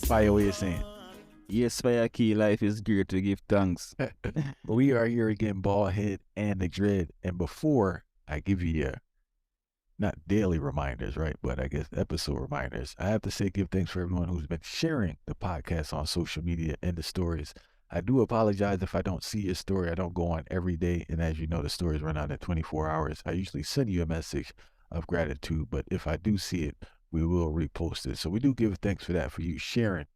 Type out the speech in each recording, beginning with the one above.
Fire, what you saying? Yes, Autarchii, life is great to give thanks. We are here again, Ballhead and the Dread. And before I give you your, not daily reminders, right? But I guess episode reminders, I have to say give thanks for everyone who's been sharing the podcast on social media and the stories. I do apologize if I don't see your story. I don't go on every day. And as you know, the stories run out in 24 hours. I usually send you a message of gratitude. But if I do see it, we will repost it. So we do give thanks for that, for you sharing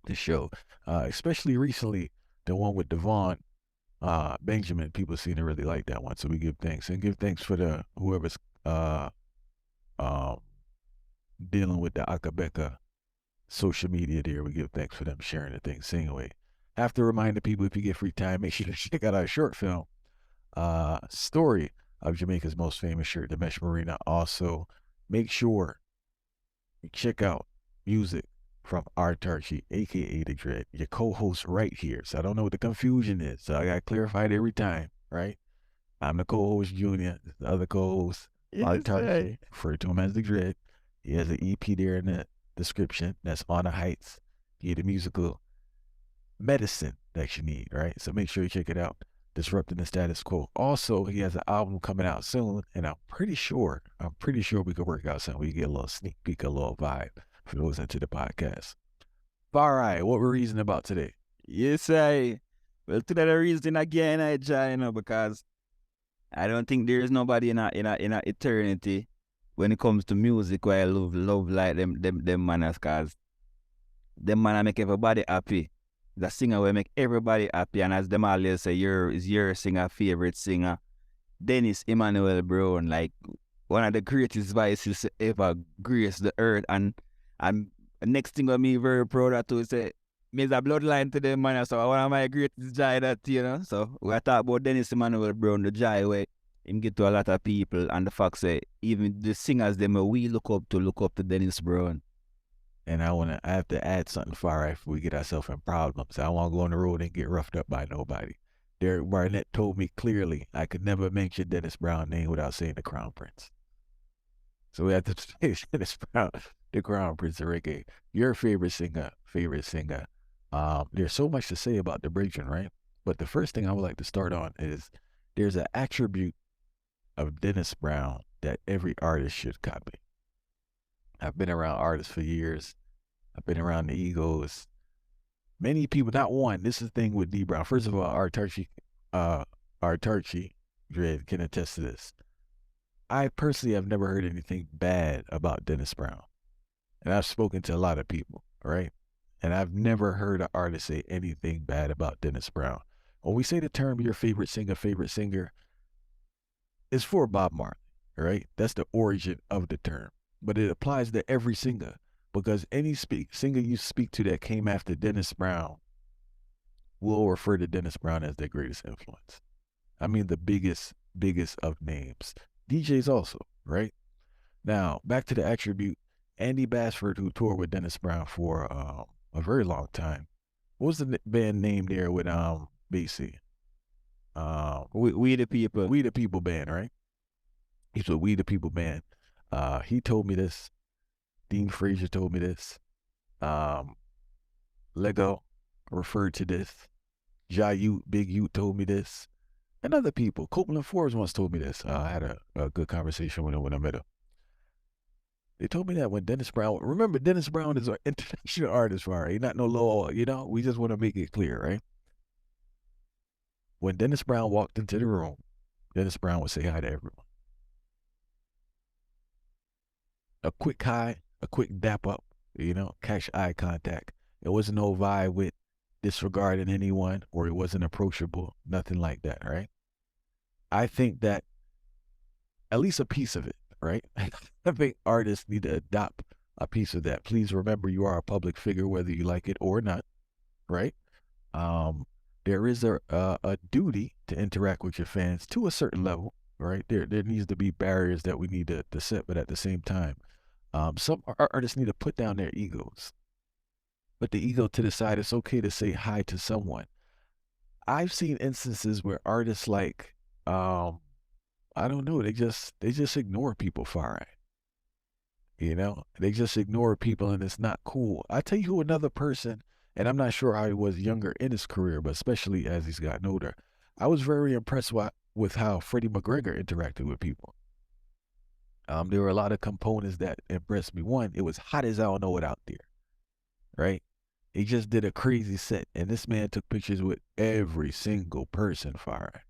the show, especially recently, the one with Devon Benjamin. People seem to really like that one, so we give thanks and give thanks for the whoever's uh, um, dealing with the Akabeka social media there. We give thanks for them sharing the things. So anyway, have to remind the people, if you get free time, make sure to check out our short film, story of Jamaica's most famous shirt, the Mesh Marina. Also, make sure you check out music from Autarchii, aka the Dread, your co-host right here. So I don't know what the confusion is. So I gotta clarify it every time, right? I'm the co-host Junior, the other co-host Autarchii, referred to him as the Dread. He has an EP there in the description. That's On the Heights. Get the musical medicine that you need, right? So make sure you check it out. Disrupting the Status Quo. Also, he has an album coming out soon, and I'm pretty sure we could work out something. We get a little sneak peek, a little vibe for those into the podcast. All right, what we're reasoning about today? Yes, I. Well, today the reason again I join because I don't think there is nobody in a eternity when it comes to music where I love like them manners, cause them man make everybody happy. The singer will make everybody happy, and as them always say, your singer favorite singer, Dennis Emanuel Brown, like one of the greatest voices to ever grace the earth. And next thing of me very proud of to say, me's a bloodline to them man, so one of my greatest joy that, you know. So we talk about Dennis Emmanuel Brown, the joy where him get to a lot of people, and the fact say even the singers them we look up to Dennis Brown. And I have to add something far after we get ourselves in problems. I don't want to go on the road and get roughed up by nobody. Derek Barnett told me clearly I could never mention Dennis Brown's name without saying the Crown Prince. So we have to say Dennis Brown, the Crown Prince of Reggae. Your favorite singer. There's so much to say about the bridging, right? But the first thing I would like to start on is there's an attribute of Dennis Brown that every artist should copy. I've been around artists for years. I've been around the egos. Many people, not one. This is the thing with D Brown. First of all, Autarchii Dread can attest to this. I personally have never heard anything bad about Dennis Brown. And I've spoken to a lot of people, right? And I've never heard an artist say anything bad about Dennis Brown. When we say the term your favorite singer, it's for Bob Marley, right? That's the origin of the term. But it applies to every singer, because any singer you speak to that came after Dennis Brown will refer to Dennis Brown as their greatest influence. I mean, the biggest of names. DJs also, right? Now, back to the attribute. Andy Basford, who toured with Dennis Brown for a very long time. What was the band name there with BC? We the people. We the People band, right? He's with We the People band. He told me this. Dean Frazier told me this. Lego referred to this. Big U told me this. And other people. Copeland Forbes once told me this. I had a good conversation with him when I met him. They told me that when Dennis Brown, remember Dennis Brown is an international artist, right? He's not no low, we just want to make it clear, right? When Dennis Brown walked into the room, Dennis Brown would say hi to everyone. A quick hi, a quick dap up, catch eye contact. It wasn't no vibe with disregarding anyone, or it wasn't approachable, nothing like that, right? I think that at least a piece of it, right? I think artists need to adopt a piece of that. Please remember you are a public figure, whether you like it or not, right? There is a duty to interact with your fans to a certain level, right? There needs to be barriers that we need to set, but at the same time, some artists need to put down their egos. Put the ego to the side. It's okay to say hi to someone. I've seen instances where artists like, I don't know, they just ignore people far right. You know, they just ignore people and it's not cool. I tell you who another person, and I'm not sure how he was younger in his career, but especially as he's gotten older, I was very impressed with how Freddie McGregor interacted with people. There were a lot of components that impressed me. One, it was hot as I don't know what out there, right? He just did a crazy set, and this man took pictures with every single person firing.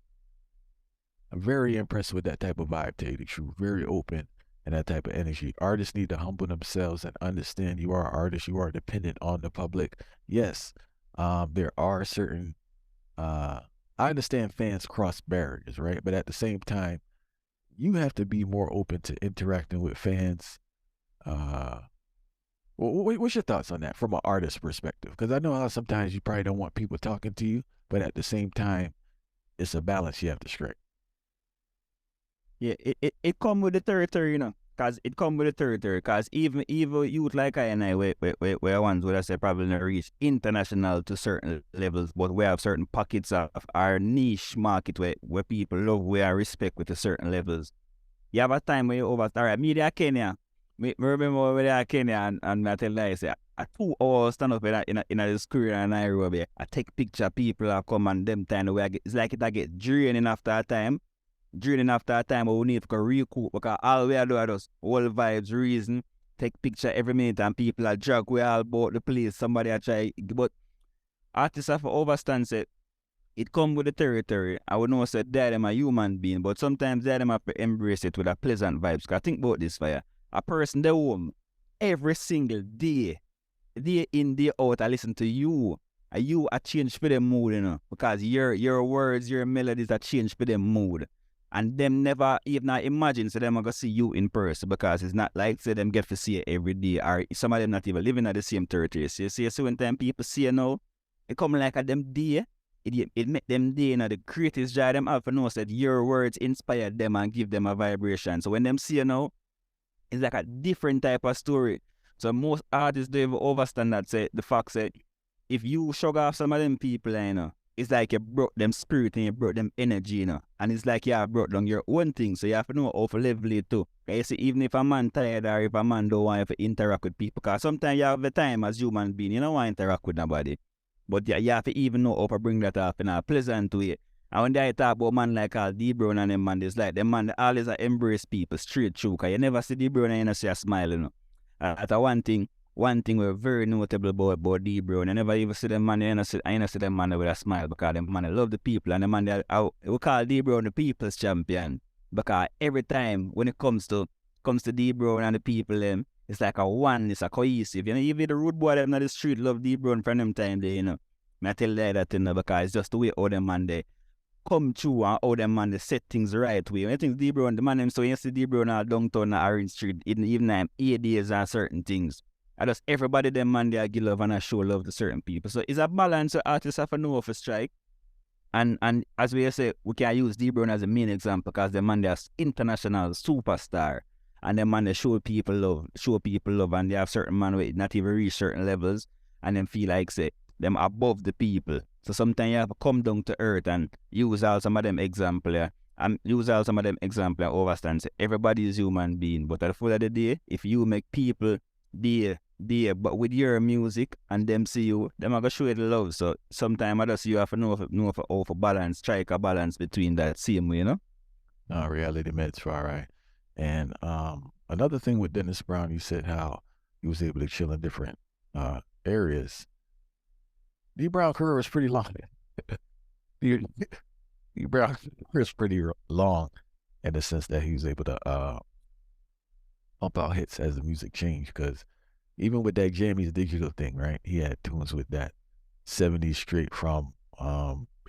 I'm very impressed with that type of vibe, to tell you the truth. Very open and that type of energy. Artists need to humble themselves and understand you are an artist. You are dependent on the public. Yes, there are certain. I understand fans cross barriers, right? But at the same time, you have to be more open to interacting with fans. Uh, what's your thoughts on that from an artist perspective? Because I know how sometimes you probably don't want people talking to you, but at the same time, it's a balance you have to strike. Yeah, it come with the territory, you know. Cause it come with the territory. Cause even youth like I and I, we ones would I say probably not reach international to certain levels, but we have certain pockets of our niche market where people love, we are respect with the certain levels. You have a time where you over, all right, media Kenya. Me remember when I Kenya and I tell you, I say, I 2 hours stand up in a square in Nairobi. I take picture, people are come and them time where I get, it's like it I get draining after a time. Draining after a time, but we need to recoup because all we are doing is all vibes, reason, take picture every minute and people are drag we all about the place. Somebody are try, but artists have to overstand say it come with the territory. I would know say that them a human being, but sometimes that them have to embrace it with a pleasant vibes. Cause think about this fire. A person they home every single day, day in, day out, I listen to you. And you a change for them mood, you know. Because your words, your melodies are change for them mood. And them never even imagine so them are gonna see you in person because it's not like say them get to see you every day or some of them not even living at the same territory. So you see so when time people see you now, it come like a them day, it make them day, you know, the greatest joy them have to know that your words inspire them and give them a vibration. So when them see you now, it's like a different type of story. So most artists don't even understand that say the fact that if you shrug off some of them people, you know, it's like you brought them spirit and you brought them energy, you know. And it's like you have brought down your own thing. So you have to know how to level it too. You see, even if a man tired or if a man don't want to interact with people, because sometimes you have the time as human being, you don't want to interact with nobody. But you have to even know how to bring that up in a pleasant way. And when they talk about man like D Brown and them man, it's like them man always embrace people straight through. Because you never see D Brown and you never see a smile, you know. That's one thing we're very notable about D Brown. I never even see them man, I never see them man with a smile because them man love the people and the man we call D Brown the people's champion. Because every time when it comes to D Brown and the people them, it's like a one, it's a cohesive. You know, even the rude boy them on the street love D Brown from them time they, you know. I tell you that you know, because it's just the way all them man they come through and how them man they set things the right way. When you think D Brown, the man them so you see D Brown all downtown and Orange Street, even them 8 days and certain things. I just everybody them man they give love and I show love to certain people. So it's a balance so artists have to know of a strike. And as we say, we can use D Brown as a main example because the man they are international superstar. And the man they show people love and they have certain man with not even reach certain levels and then feel like say them above the people. So sometimes you have to come down to earth and use all some of them example, yeah. And use all some of them example and overstand say everybody is human being. But at the full of the day, if you make people but with your music and them see you, them are gonna show you the love. So sometimes I just you have to know how to balance, strike a balance between that same way, you know? No, reality meds far right. And another thing with Dennis Brown, you said how he was able to chill in different areas. D Brown career was pretty long. D, D Brown career was pretty long in the sense that he was able to pump out hits as the music changed. Because even with that Jammy's Digital thing, right? He had tunes with that 70s straight from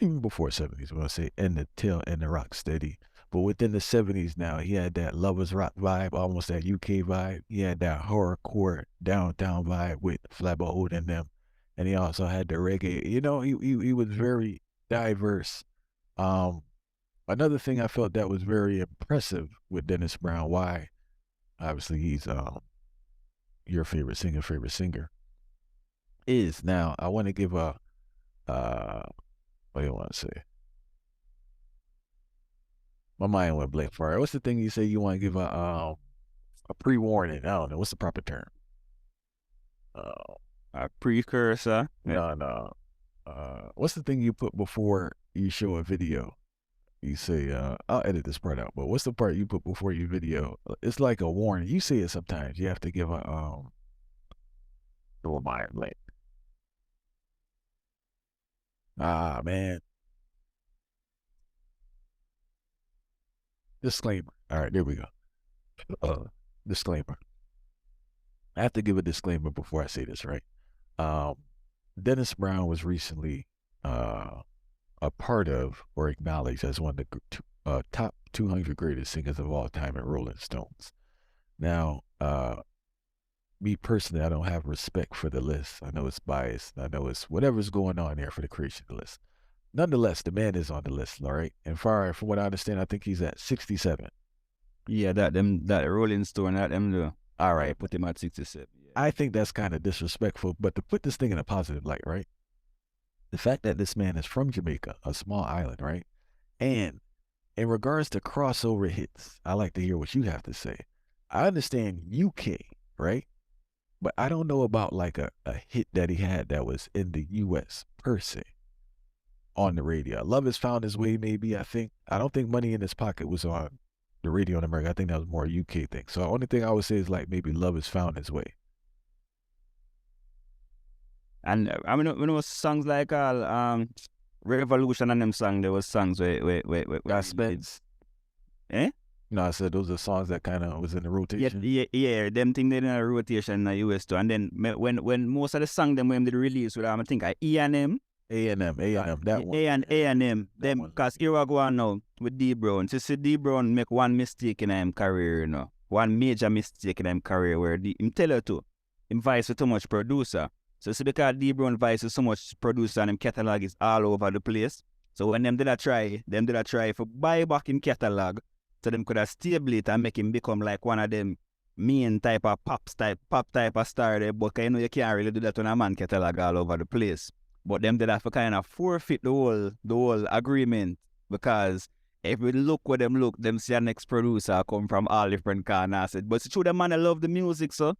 even before 70s, I'm gonna say and the tail and the rock steady. But within the 70s now, he had that lovers rock vibe, almost that UK vibe. He had that horrorcore downtown vibe with Flatbush Hood and them. And he also had the reggae. You know, he was very diverse. Um Another thing I felt that was very impressive with Dennis Brown, why obviously he's your favorite singer, is now I want to give a what do you want to say? My mind went blank for it. What's the thing you say you want to give a A pre-warning. I don't know what's the proper term. A precursor. No, no. What's the thing you put before you show a video? You say, I'll edit this part out, but what's the part you put before your video? It's like a warning. You say it sometimes. You have to give a reminder. Like, man. Disclaimer. All right, there we go. Disclaimer. I have to give a disclaimer before I say this, right? Dennis Brown was recently a part of or acknowledged as one of the top 200 greatest singers of all time in Rolling Stones. Now, me personally, I don't have respect for the list. I know it's biased. I know it's whatever's going on there for the creation of the list. Nonetheless, the man is on the list, all right? And from what I understand, I think he's at 67. Yeah, that Rolling Stone, that them do. All right. Put him at 67. Yeah. I think that's kind of disrespectful, but to put this thing in a positive light, right? The fact that this man is from Jamaica, a small island, right? And in regards to crossover hits, I like to hear what you have to say. I understand UK, right? But I don't know about like a hit that he had that was in the US per se on the radio. Love Has Found His Way, maybe, I think. I don't think Money in His Pocket was on the radio in America. I think that was more a UK thing. So the only thing I would say is like maybe Love Has Found His Way. And I mean, when it was songs like Revolution and them songs, there was songs where Spence. Eh? No, I said those are songs that kind of was in the rotation. Yeah, them thing they in a rotation in the US too. And then when most of the songs them when they release with I think E&M. A&M, that one. A&M, them, because here we go on now with D Brown. So see D Brown make one mistake in his career, you know. One major mistake in his career where him tell her to. Him vice with too much producer. So see because D Brown vice with so much producer and him catalog is all over the place. So when them did a try for buy back him catalog so them could have stable it and make him become like one of them main type of pop type of star there. But you know you can't really do that when a man catalog all over the place. But them did have to kind of forfeit the whole agreement because if we look where them look, them see a next producer come from all different corners. But it's true, them man love the music, so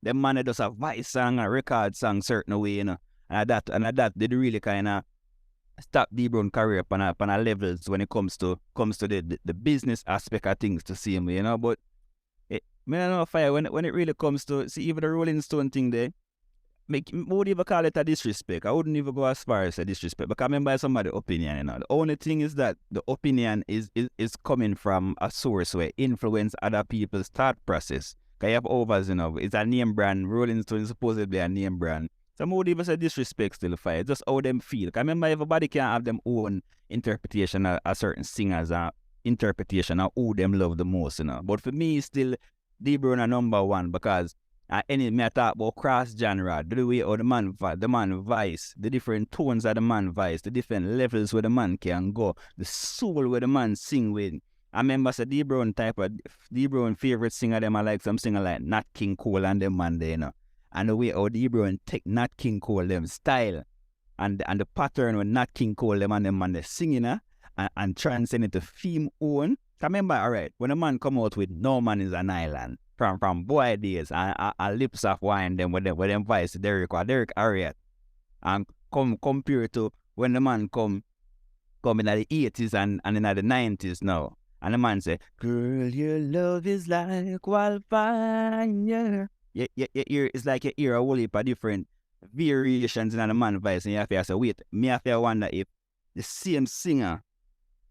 them man does a voice song, a record song certain way, you know. And at that did really kind of stop D Brown career upon a levels when it comes to the business aspect of things to see him, you know. But I don't know fire when it really comes to see even the Rolling Stone thing there. Would even call it a disrespect. I wouldn't even go as far as a disrespect, because I remember somebody's opinion, you know. The only thing is that the opinion is coming from a source where influence other people's thought process. Because you have overs, you know, it's a name brand. Rolling Stone is supposedly a name brand. Some would even say disrespect still fire. Just how them feel. Because I remember everybody can have them own interpretation of certain singers, interpretation of who them love the most, you know. But for me, still, D Brown are number one because any me I talk about cross genre, the way how the man voice, the different tones of the man voice, the different levels where the man can go, the soul where the man sing with. I remember D Brown favorite singer them I like some singer like Nat King Cole and them man there, you know. And the way how D Brown take Nat King Cole them style and the pattern when Nat King Cole them and they singing and transcend it to theme own. I remember, alright, when a man come out with No Man Is an Island, from boy days and Lips of Wine them with them voice Derek Harriet and compared to when the man come in the 80s and in the 90s now and the man say, girl, your love is like wildfire. It's like you hear a whole heap of different variations in the man voice and you have to say, wait, me have to wonder if the same singer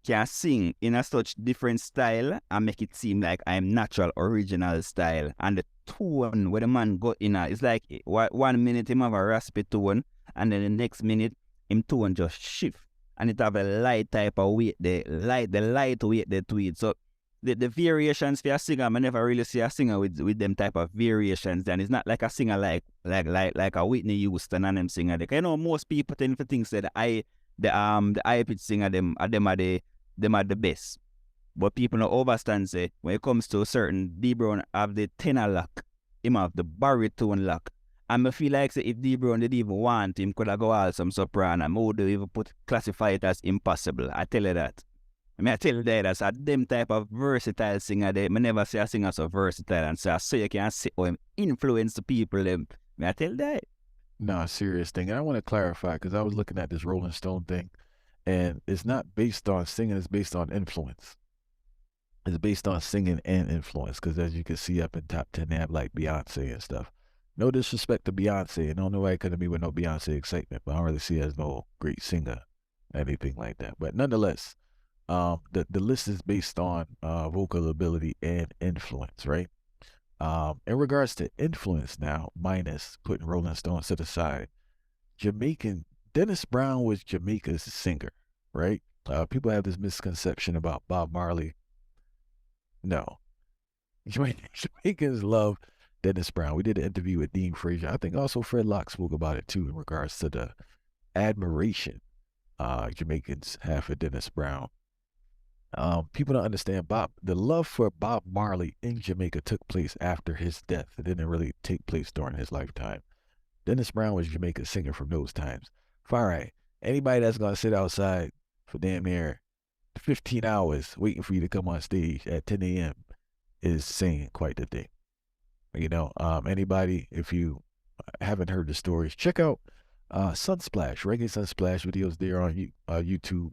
can sing in a such different style and make it seem like I'm natural original style. And the tone where the man got in it's like 1 minute him have a raspy tone and then the next minute him tone just shift and it have a light type of weight the light weight they to it. So the variations for a singer, I never really see a singer with them type of variations, and it's not like a singer like a Whitney Houston and them singer. Like, you know, most people tend to think that the high pitch singer them are the best. But people don't understand say when it comes to certain D Brown have the tenor lock, him have the baritone lock. And I feel like say if D Brown didn't even want him could have go all some soprano, I would even classify it as impossible. I tell you that. I mean, I tell you that as a them type of versatile singer, they me never see a singer so versatile and so you can see how him influence the people. Them, I tell you that. No, serious thing. And I want to clarify because I was looking at this Rolling Stone thing, and it's not based on singing, it's based on influence. It's based on singing and influence because as you can see up in top 10, they have like Beyonce and stuff. No disrespect to Beyonce, and don't know why it couldn't be with no Beyonce excitement, but I don't really see her as no great singer, anything like that. But nonetheless, the list is based on vocal ability and influence, right? In regards to influence now, minus putting Rolling Stones to the side, Jamaican Dennis Brown was Jamaica's singer, right? People have this misconception about Bob Marley. No, Jamaicans love Dennis Brown. We did an interview with Dean Frazier. I think also Fred Locke spoke about it too in regards to the admiration Jamaicans have for Dennis Brown. People don't understand the love for Bob Marley in Jamaica took place after his death. It didn't really take place during his lifetime. Dennis Brown was Jamaica's singer from those times. All right, anybody that's gonna sit outside for damn near 15 hours waiting for you to come on stage at 10 a.m. is saying quite the thing. Anybody, if you haven't heard the stories, check out Sunsplash, Reggae Sunsplash videos there on YouTube.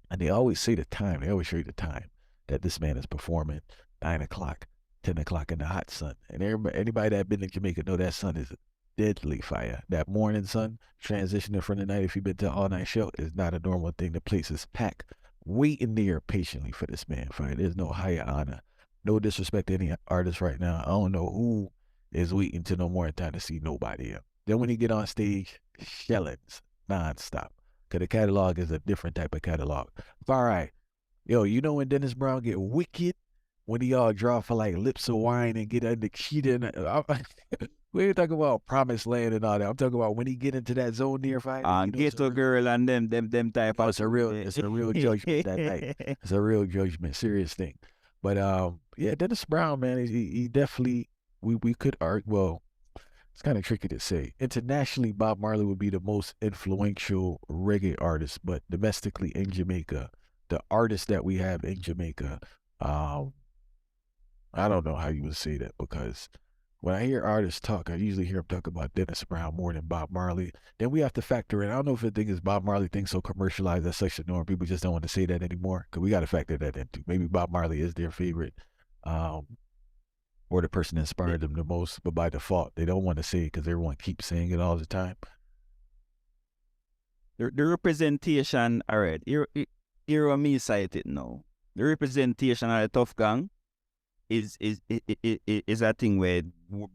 And they always say the time, they always show you the time that this man is performing 9 o'clock, 10 o'clock in the hot sun. And anybody that been in Jamaica know that sun is deadly fire. That morning sun, transitioning from the night, if you've been to an all-night show, is not a normal thing. The place is packed, waiting there patiently for this man. Fire. There's no higher honor. No disrespect to any artist right now. I don't know who is waiting to no more time to see nobody else. Then when he get on stage, shellings nonstop. Because the catalog is a different type of catalog. All right. Yo, you know when Dennis Brown get wicked? When he all draw for like lips of wine and get under cheating. We ain't talking about promised land and all that. I'm talking about when he get into that zone near fight. Ghetto girl and them type of. It's a real judgment that night. It's a real judgment, serious thing. But yeah, Dennis Brown, man, he definitely we could argue. Well, it's kind of tricky to say. Internationally, Bob Marley would be the most influential reggae artist, but domestically in Jamaica, the artists that we have in Jamaica, I don't know how you would say that because when I hear artists talk, I usually hear them talk about Dennis Brown more than Bob Marley. Then we have to factor in, I don't know if the thing is Bob Marley thing so commercialized as such a norm, people just don't want to say that anymore because we got to factor that into. Maybe Bob Marley is their favorite. Or the person that inspired them the most, but by default, they don't want to say it because everyone keeps saying it all the time. The representation, all right, here me cite it now. The representation of the Tough Gang is a thing where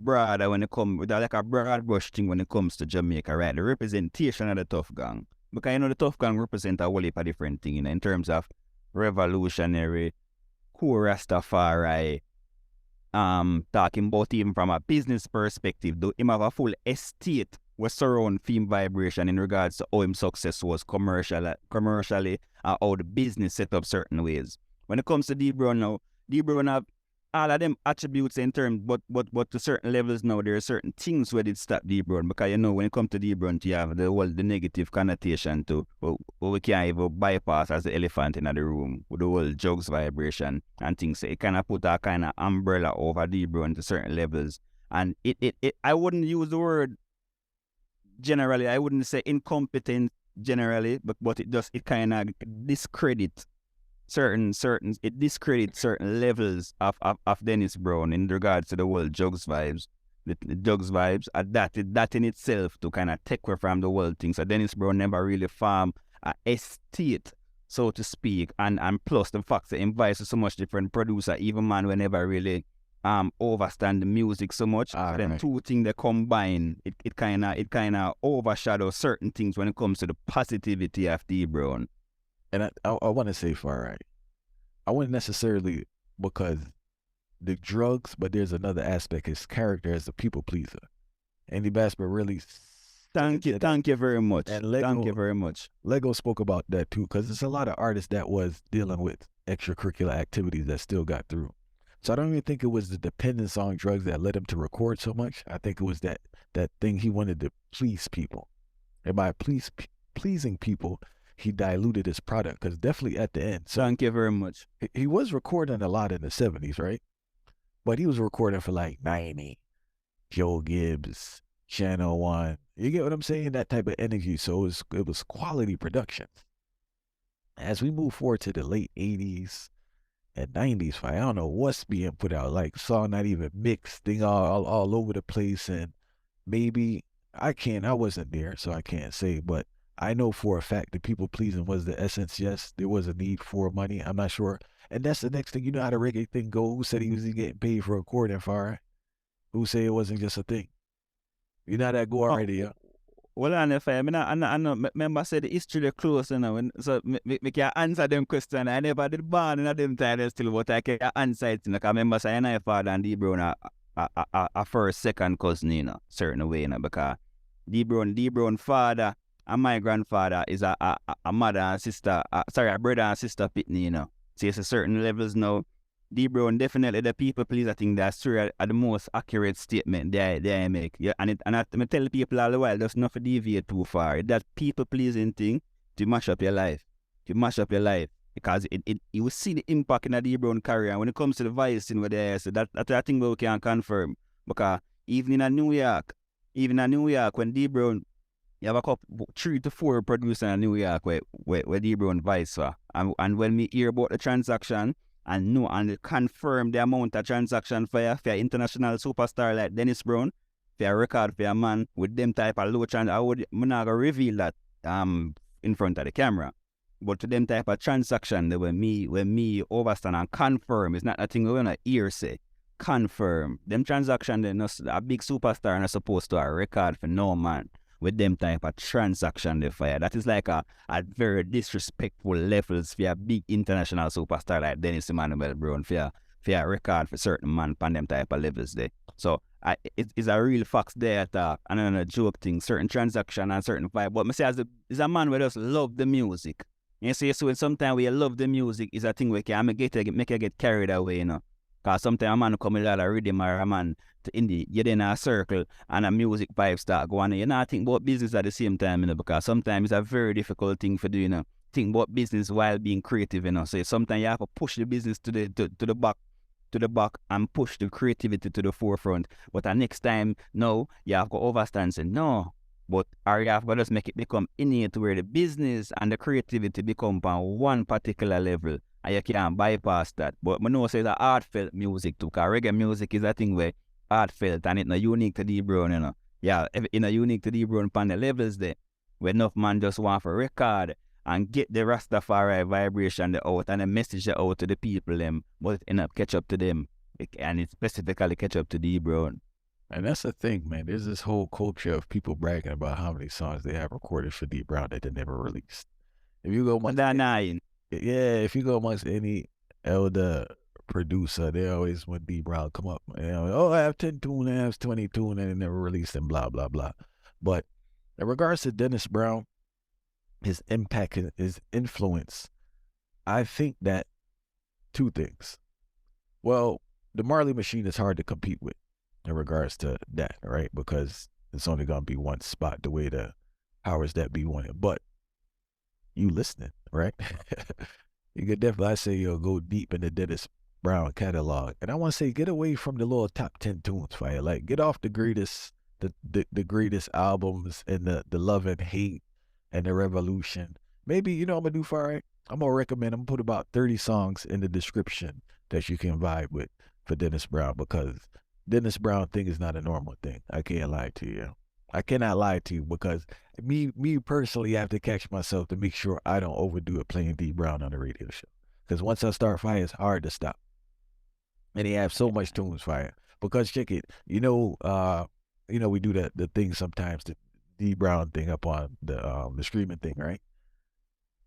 broader when it comes, with like a broad brush thing when it comes to Jamaica, right? The representation of the Tough Gang. Because the Tough Gang represent a whole heap of different thing, in terms of revolutionary, cool Rastafari, talking about even from a business perspective, though him have a full estate was surround film vibration in regards to how him success was commercially and how the business set up certain ways. When it comes to D-Brown now, D-Brown have all of them attributes in terms, but to certain levels now, there are certain things where it stop D-Brown, because when it comes to D-Brown, you have the negative connotation to what we can't even bypass as the elephant in the room with the whole jugs vibration and things. So it kind of put a kind of umbrella over D-Brown to certain levels. And it I wouldn't use the word generally, I wouldn't say incompetent generally, but it kind of discredits certain levels of Dennis Brown in regards to the world jugs vibes. The jugs vibes are that in itself to kind of take away from the world thing. So Dennis Brown never really farm a estate, so to speak, and plus the fact that he invites so much different producer, even man we never really overstand the music so much. So then two things they combine, it kinda overshadows certain things when it comes to the positivity of D-Brown. And I want to say Far Right. I wouldn't necessarily because the drugs, but there's another aspect. His character as a people pleaser. Andy Basper really. Thank you very much. And thank you very much. Lego spoke about that too, because there's a lot of artists that was dealing with extracurricular activities that still got through. So I don't even think it was the dependence on drugs that led him to record so much. I think it was that thing he wanted to please people. And by pleasing people, he diluted his product because definitely at the end. So Thank you very much. he was recording a lot in the 70s, right? But he was recording for like 90, Joe Gibbs, Channel One. You get what I'm saying? That type of energy. So it was quality production. As we move forward to the late 80s and 90s, I don't know what's being put out. Like song not even mixed, thing all over the place. And maybe I wasn't there, so I can't say, but I know for a fact that people pleasing was the essence. Yes, there was a need for money. I'm not sure. And that's the next thing. You know how the reggae thing go. Who said he was getting paid for recording fire? Who said it wasn't just a thing? You know how that go already, yeah? Well, on if I know, remember say the history the close, you know, so me can answer them question. I never did born in them time still, but I can answer it. You know, 'cause I remember saying I father and D Brown a first, second cousin, you know, certain way, you know, because D Brown father and my grandfather is a mother and sister, a brother and sister pitney, you know. So it's a certain levels now. D Brown definitely the people please. I think that's true are the most accurate statement they make. Yeah, and I tell people all the while, just not to deviate too far. That people pleasing thing to mash up your life. To mash up your life. Because you will see the impact in a D Brown career. And when it comes to the voice in where they so that's a thing we can confirm. Because even in New York, when D Brown you have a couple 3 to 4 producers in New York where D Brown voice for. And when we hear about the transaction and know and confirm the amount of transaction for your international superstar like Dennis Brown, for a record for a man with them type of low chance, I'm not gonna reveal that in front of the camera. But to them type of transaction, they when me overstand and confirm, it's not a thing we wanna hear say. Confirm. Them transaction they're not a big superstar and are supposed to a record for no man with them type of transaction they fire. That is like a very disrespectful levels for a big international superstar like Dennis Emanuel Brown for a record for certain man on them type of levels there. So it's a real facts there and then a joke thing, certain transaction and certain vibe. But I say as a man we just love the music. You see, so sometimes we love the music is a thing we can make you get carried away, you know. Because sometimes a man come with a lot of rhythm or a man you're in a circle and a music vibe start going. You not think about business at the same time, you know, because sometimes it's a very difficult thing for do, you know. Think about business while being creative, you know. So sometimes you have to push the business to the back and push the creativity to the forefront. But the next time, no, you have to overstand and say, no. But you have to just make it become innate where the business and the creativity become on one particular level. And you can't bypass that. But I know say the heartfelt music too, because reggae music is a thing where heartfelt and it's not unique to D Brown, you know. Yeah, it's not unique to D Brown on the levels there, where enough man just want for record and get the Rastafari vibration out and the message out to the people them, but it end up catch up to them. And it specifically catch up to D Brown. And that's the thing, man. There's this whole culture of people bragging about how many songs they have recorded for D Brown that they never released. If you go if you go amongst any elder producer, they always when D Brown come up, you know, oh, I have 10 tune, I have 20 tune, and they never released them, blah, blah, blah. But in regards to Dennis Brown, his impact, his influence, I think that 2 things. Well, the Marley Machine is hard to compete with in regards to that, right? Because it's only going to be one spot the way the powers that be want it. But you listening, right? You could definitely, I say, go deep in the Dennis Brown catalog. And I want to say, get away from the little top 10 tunes fire. Like, get off the greatest, the greatest albums and the love and hate and the revolution. Maybe, you know, I'm going to do for right. I'm going to recommend, I'm going to put about 30 songs in the description that you can vibe with for Dennis Brown, because Dennis Brown thing is not a normal thing. I can't lie to you. I cannot lie to you because me personally, I have to catch myself to make sure I don't overdo it playing D Brown on the radio show. Because once I start fire, it's hard to stop. And he have so much tunes fire. Because check it, we do the thing sometimes, the D Brown thing up on the streaming thing, right?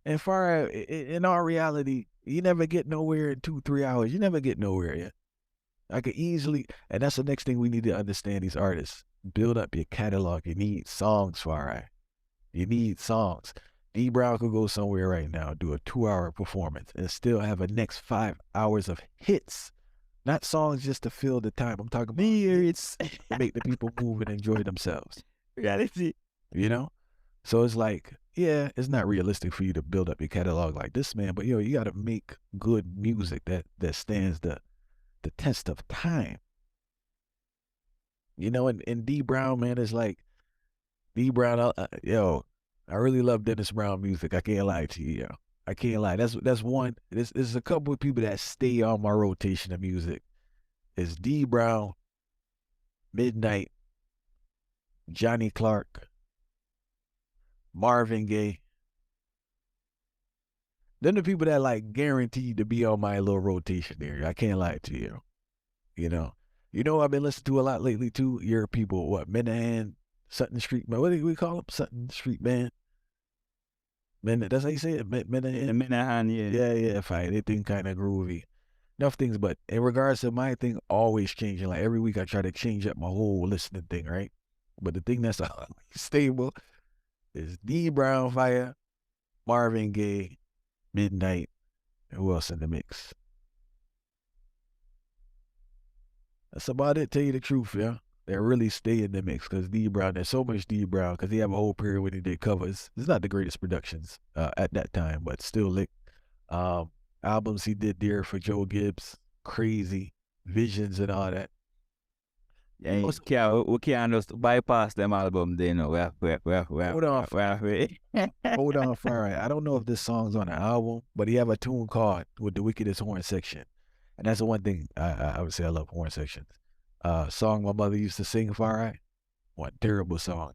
And far in our reality, you never get nowhere in 2-3 hours. You never get nowhere yet. I could easily, and that's the next thing we need to understand these artists. Build up your catalog. You need songs, Farai. You need songs. D Brown could go somewhere right now, do a 2-hour performance, and still have a next 5 hours of hits. Not songs just to fill the time. I'm talking about hits to make the people move and enjoy themselves. Reality. You know? So it's like, yeah, it's not realistic for you to build up your catalog like this, man. But you got to make good music that stands the test of time. And D Brown, man, is like D Brown. I really love Dennis Brown music. I can't lie to you, yo. I can't lie. That's one. There's a couple of people that stay on my rotation of music. It's D Brown, Midnight, Johnny Clark, Marvin Gaye. Then the people that like guaranteed to be on my little rotation there. I can't lie to you. You know. I've been listening to a lot lately too. Your people, what, Minahan, Sutton Street, what do we call them? Sutton Street Band. That's how you say it. Minahan. Minahan, yeah. Yeah, fine. They think kind of groovy. Enough things, but in regards to my thing, always changing. Like every week I try to change up my whole listening thing, right? But the thing that's always stable is D Brown Fire, Marvin Gaye, Midnight, and who else in the mix? That's about it, tell you the truth, yeah. They really stay in the mix because D Brown, there's so much D Brown because he have a whole period when he did covers. It's not the greatest productions at that time, but still lit. Albums he did there for Joe Gibbs, crazy visions and all that. Yeah, we can't just bypass them album. They know Hold on, hold on, Fire. I don't know if this song's on the album, but he have a tune called with the wickedest horn section, and that's the one thing I would say I love horn sections. Song my mother used to sing, Fire. What terrible song.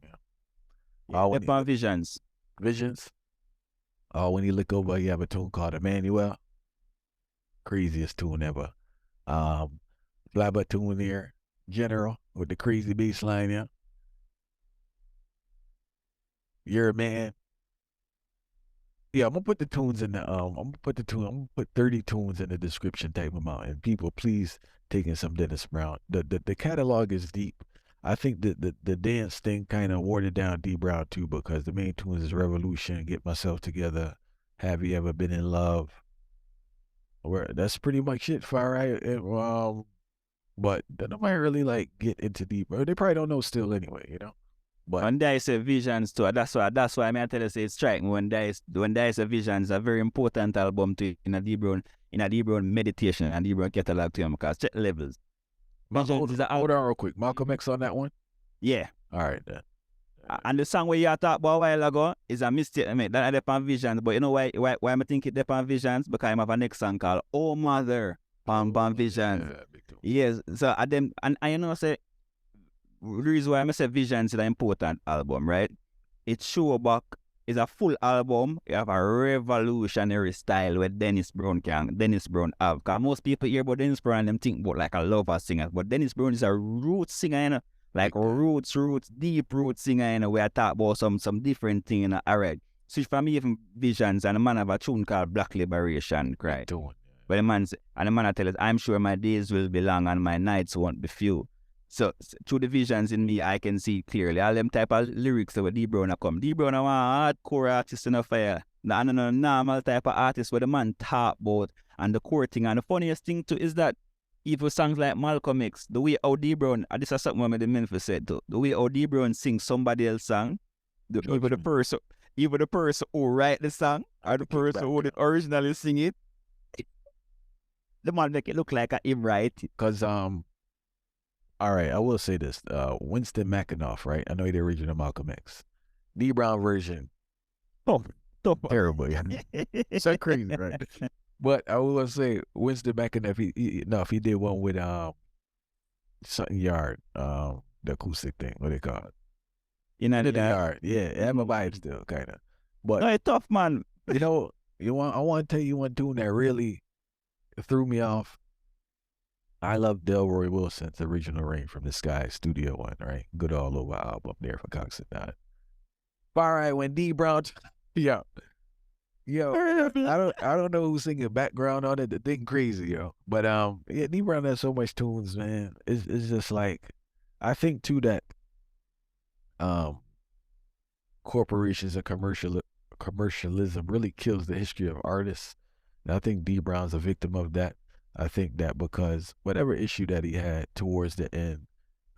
Yeah, Visions. Visions. When he look over, he have a tune called Emanuel. Craziest tune ever. Flabba tune there. General with the crazy bass line, yeah. You're a man. Yeah, I'm gonna put the tunes in the I'm gonna put 30 tunes in the description type amount. And people, please take in some Dennis Brown. The catalog is deep. I think the dance thing kind of watered down D Brown too, because the main tunes is Revolution, Get Myself Together, Have You Ever Been in Love? Where that's pretty much it, Fire Right? But nobody really like get into deep. They probably don't know still anyway, But when there is a Visions too, that's why I tell you say it strike me when there is a Visions, a very important album to in a D Brown meditation and D Brown catalog to him because check levels. hold on real quick. Malcolm X on that one? Yeah. All right then. And the song where you talked about a while ago is a mistake I made. That depend on Visions, but you know why I think it depend on Visions? Because I have a next song called Oh Mother on Visions. Yes, so I say the reason why I say Visions is an important album, right? It show back is a full album. You have a revolutionary style where Dennis Brown have. Cause most people hear about Dennis Brown, them think about like a lover singer, but Dennis Brown is a roots singer, like roots, deep roots singer. Where I talk about some different thing. Alright, so for me, even Visions and the man have a tune called Black Liberation, right? But the man I tell us, I'm sure my days will be long and my nights won't be few. So through the visions in me, I can see clearly all them type of lyrics that D Brown come. D Brown is one hardcore artist in a fire. No normal type of artist where the man talk about and the core thing. And the funniest thing too is that even songs like Malcolm X, the way how D Brown, and this is something what the Memphis said too, the way how D Brown sings somebody else's song, even the person who write the song or the person who did originally sing it, the man make it look like him right. Because all right, I will say this. Winston McAnuff, right? I know he the original Malcolm X. D Brown version. Terrible. Yeah. So crazy, right? But I will say Winston McAnuff, he did one with something yard, the acoustic thing, what they call it? In the yard. Yeah, it had my vibe still, kinda. But no, it's tough, man. I want to tell you one tune that really threw me off. I love Delroy Wilson's Original Rain from the Sky Studio One, right? Good all over album there for Cox and Dot. All right, when D Brown, yo, I don't know who's singing background on it. The thing crazy, yo. But yeah, D Brown has so much tunes, man. It's just like, I think too that corporations and commercialism really kills the history of artists. And I think D Brown's a victim of that. I think that because whatever issue that he had towards the end,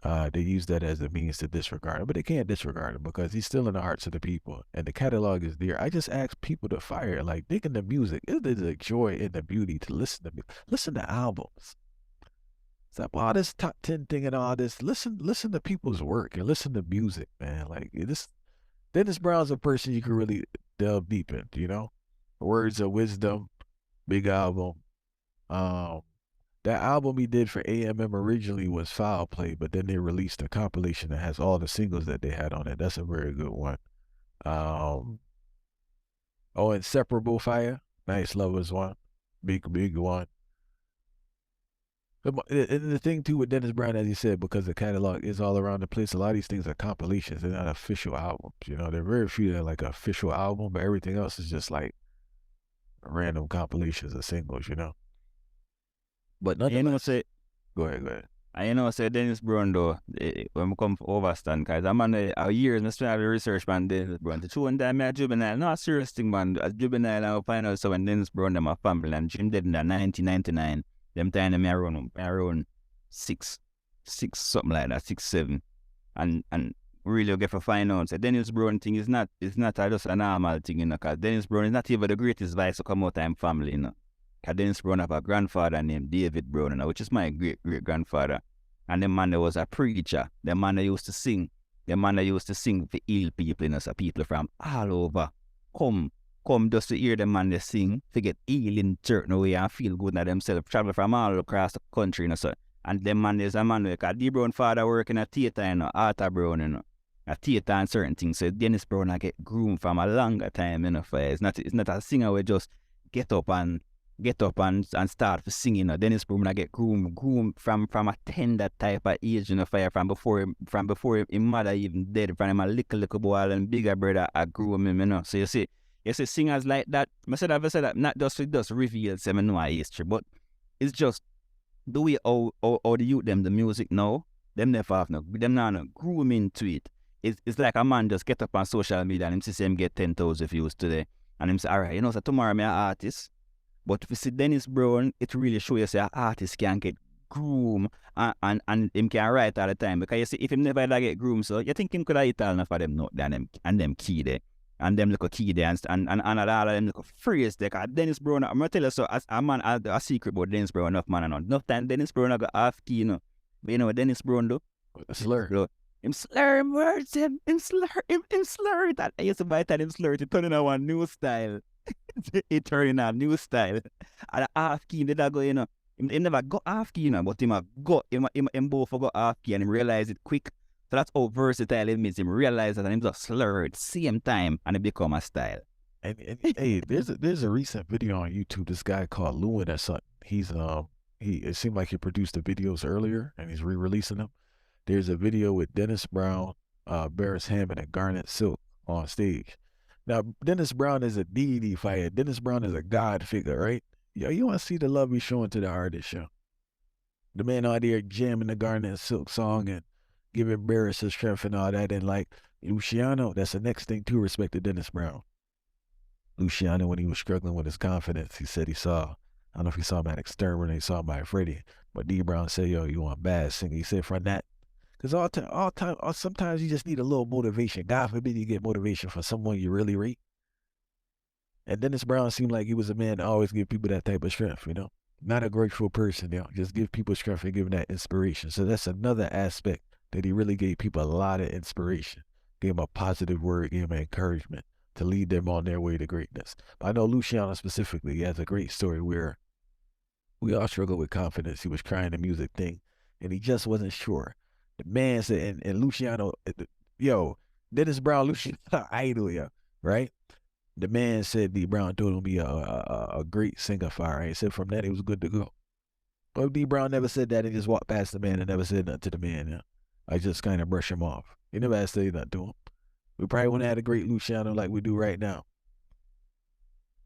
they use that as a means to disregard him, but they can't disregard him because he's still in the hearts of the people, and the catalog is there. I just ask people to fire, like digging the music. It is a joy and the beauty to listen to albums. Stop all this top 10 thing and all this. Listen to people's work and listen to music, man. Like this, Dennis Brown's a person you can really delve deep into. Words of Wisdom, big album. Um, that album he did for AMM originally was Foul Play, but then they released a compilation that has all the singles that they had on it. That's a very good one. Inseparable Fire, Nice Lovers one, big one. And the thing too with Dennis Brown, as you said, because the catalog is all around the place, a lot of these things are compilations. They're not official albums. There are very few that are like an official album, but everything else is just like random compilations of singles. But nonetheless, go ahead. I say Dennis Brown though, when we come overstand, because I'm on a years, I spend the research man Dennis Brown. The two one time I Juvenile, not a serious thing man, as Juvenile I find out so when Dennis Brown them a family and Jim dead in 1999, them time them around 6 something like that, 6, 7. And really get for find out so Dennis Brown thing is not just a normal thing, because Dennis Brown is not even the greatest voice to come out of family, Dennis Brown have a grandfather named David Brown, which is my great-great-grandfather. And the man that was a preacher. The man that used to sing. The man that used to sing for ill people, so people from all over. Come just to hear the man that sing, to get ill in certain way and feel good at themselves. Travel from all across the country, so. And the man is Emanuel, because D. Brown father work in a theater, Autarchii Brown, a theater and certain things. So Dennis Brown I get groomed from a longer time, It's not a singer who just get up and start for singing. Dennis Brown I get groomed from a tender type of age, from before his mother even dead, from him a little boy and bigger brother I grew him, So you see singers like that. I said that not just it just reveals them know our history, but it's just the way how the youth them the music now, them never have them now groom into it. It's like a man just get up on social media and him see him get 10,000 views today, and him say, alright, so tomorrow I'm an artist. But if you see Dennis Brown, it really shows you say an artist can get groomed and him can write all the time. Because you see, if him never get groomed, so you think him could have hit all enough of them note and them key there. And them little key there and all of them little phrase there. Because Dennis Brown, I'm going to tell you so, as a man, a secret about Dennis Brown, enough man and enough time Dennis Brown got half key, But you know what Dennis Brown do? Slur. Him slur him words, him slur that. I used to buy that him slur to turn in a one new style. It turning a new style. And half key did I go, He never got half key, but him both got half key and him realize it quick. So that's how versatile it means. Him realize that and him just slur at same time and it become a style. And hey, there's a recent video on YouTube. This guy called Lewin or something. It seemed like he produced the videos earlier and he's re-releasing them. There's a video with Dennis Brown, Barris Hammond, and Garnet Silk on stage. Now, Dennis Brown is a deity fighter. Dennis Brown is a god figure, right? Yo, you want to see the love he's showing to the artist, show. The man out there jamming the Garnet Silk song and giving Barris his strength and all that. And like Luciano, that's the next thing to respect to Dennis Brown. Luciano, when he was struggling with his confidence, he said I don't know if he saw him at Exterminate, he saw him by Freddie, but D. Brown said, yo, you want bad singing? He said, from that. Because sometimes you just need a little motivation. God forbid you get motivation from someone you really rate. And Dennis Brown seemed like he was a man to always give people that type of strength, Not a grateful person, Just give people strength and give them that inspiration. So that's another aspect that he really gave people a lot of inspiration. Gave them a positive word, gave them encouragement to lead them on their way to greatness. But I know Luciano specifically, he has a great story where we all struggle with confidence. He was trying the music thing, and he just wasn't sure. The man said, and Luciano, Dennis Brown, Luciano idol, right? The man said D. Brown told him to be a great singer fire. He said from that, it was good to go. Well, D. Brown never said that. He just walked past the man and never said nothing to the man. I just kind of brush him off. He never had to say nothing to him. We probably wouldn't have had a great Luciano like we do right now.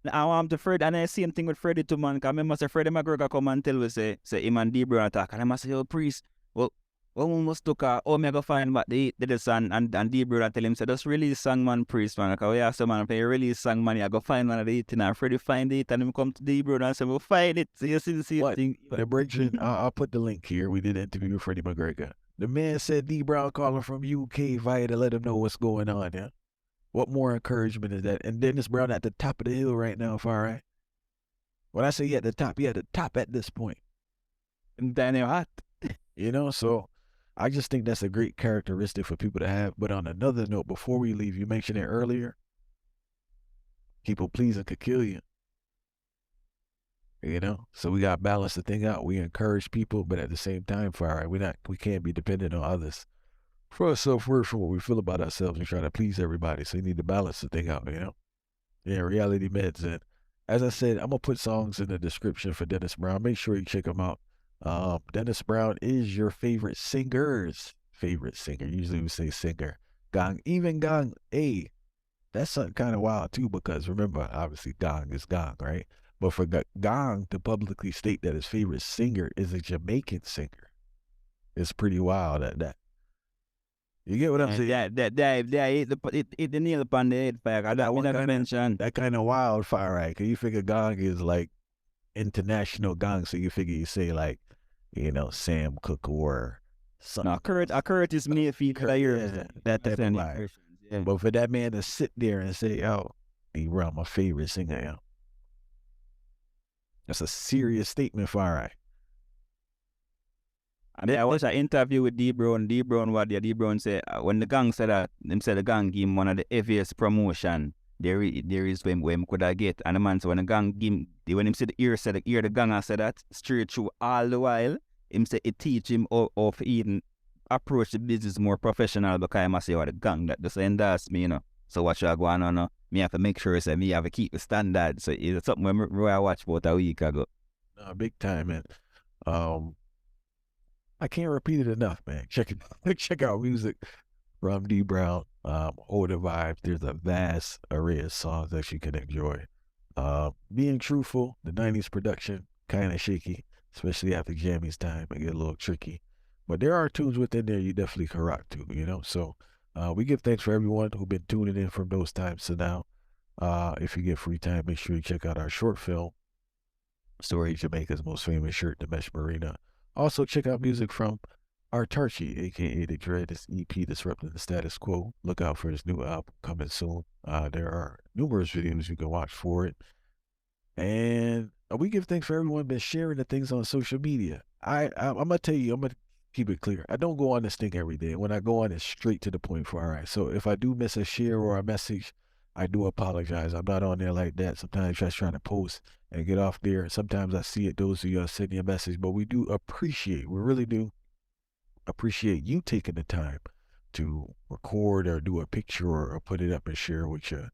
Now I'm to Fred, and I see same thing with Freddie too, man. Because I remember Freddie McGregor come and tell us, say him and D. Brown attack. And I must say, yo, priest, well, we must look at how me go find what they did the song and D. Brown tell him, say, just release song, man, priest, man. Because we ask the man, if you release song, man, you go find one of the 18 and Freddie find it, and him come to D. Brown and say, we'll find it. So you see the same thing. The bridging, I'll put the link here. We did an interview with Freddie McGregor. The man said D Brown calling from UK via to let him know what's going on, yeah. What more encouragement is that? And Dennis Brown at the top of the hill right now, far right. When I say he at the top at this point. And Daniel Hot. You know, so I just think that's a great characteristic for people to have. But on another note, before we leave, you mentioned it earlier. People pleasing could kill you. You know, so we got to balance the thing out. We encourage people, but at the same time, far right, we can't be dependent on others for our self-worth, for what we feel about ourselves and try to please everybody. So you need to balance the thing out, you know? Yeah, reality meds. And as I said, I'm going to put songs in the description for Dennis Brown. Make sure you check him out. Dennis Brown is your favorite singer's favorite singer. Usually we say singer. Gong, even Gong, hey, that's something kind of wild too, because remember, obviously Gong is Gong, right? But for Gong to publicly state that his favorite singer is a Jamaican singer, it's pretty wild that you get what I'm saying? It the nail upon the head, fire. That one mention. That kind of wildfire, right? Because you figure Gong is like international Gong, so you figure you say like, you know, Sam Cooke or something. No, Curtis Mayfield. Yeah, that type of vibe. Yeah. But for that man to sit there and say, "Oh, he run my favorite singer," yo, that's a serious statement, fire right? I mean, I watched an interview with D Brown. D Brown said when the gang said that, them said the gang give him one of the heaviest promotion there is when could I get. And the man said when the gang give him, when him said the ear the gang said that straight through all the while, him said it teach him how to even approach the business more professional because I must say what the gang that just endorse me, you know. So what should I go on? Me have to make sure say me have to keep the standard. So it's something where I watched about a week ago. No, big time, man. I can't repeat it enough, man. Check out music from D Brown. Older vibes. There's a vast array of songs that you can enjoy. Being truthful, the '90s production kind of shaky, especially after Jammy's time. It get a little tricky, but there are tunes within there you definitely can rock to. You know, so we give thanks for everyone who's been tuning in from those times to now. If you get free time, make sure you check out our short film, Story Jamaica's most famous shirt, the Mesh Marina. Also, check out music from Autarchii, aka The Dread, this EP Disrupting the Status Quo. Look out for his new album coming soon. There are numerous videos you can watch for it. And we give thanks for everyone been sharing the things on social media. I'm gonna tell you, I'm gonna keep it clear. I don't go on this thing every day. When I go on, it's straight to the point for all right. So if I do miss a share or a message, I do apologize. I'm not on there like that. Sometimes I try to post and get off there. Sometimes I see it, those of you are sending a message, but we do appreciate, we really do appreciate you taking the time to record or do a picture or put it up and share with you.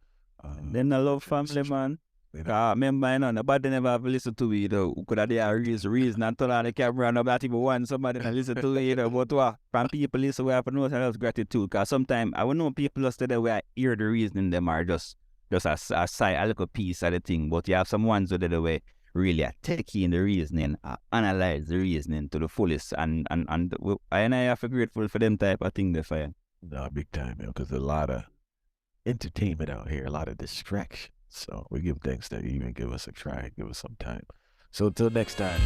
Then I love family, man. Remember, you know, nobody never have listened to me, though. Could have there reason and turn on the camera and not even want somebody to listen to it, you know, but what? From people listen, we have to know else gratitude. Because sometimes I will know people just today where I hear the reasoning them are just a side, a little piece of the thing. But you have some ones that the way really are taking the reasoning, analyze the reasoning to the fullest, and I have to be grateful for them type of thing they find. No, big time, man, because there's a lot of entertainment out here, a lot of distraction. So we give thanks that you even give us a try, give us some time. So until next time.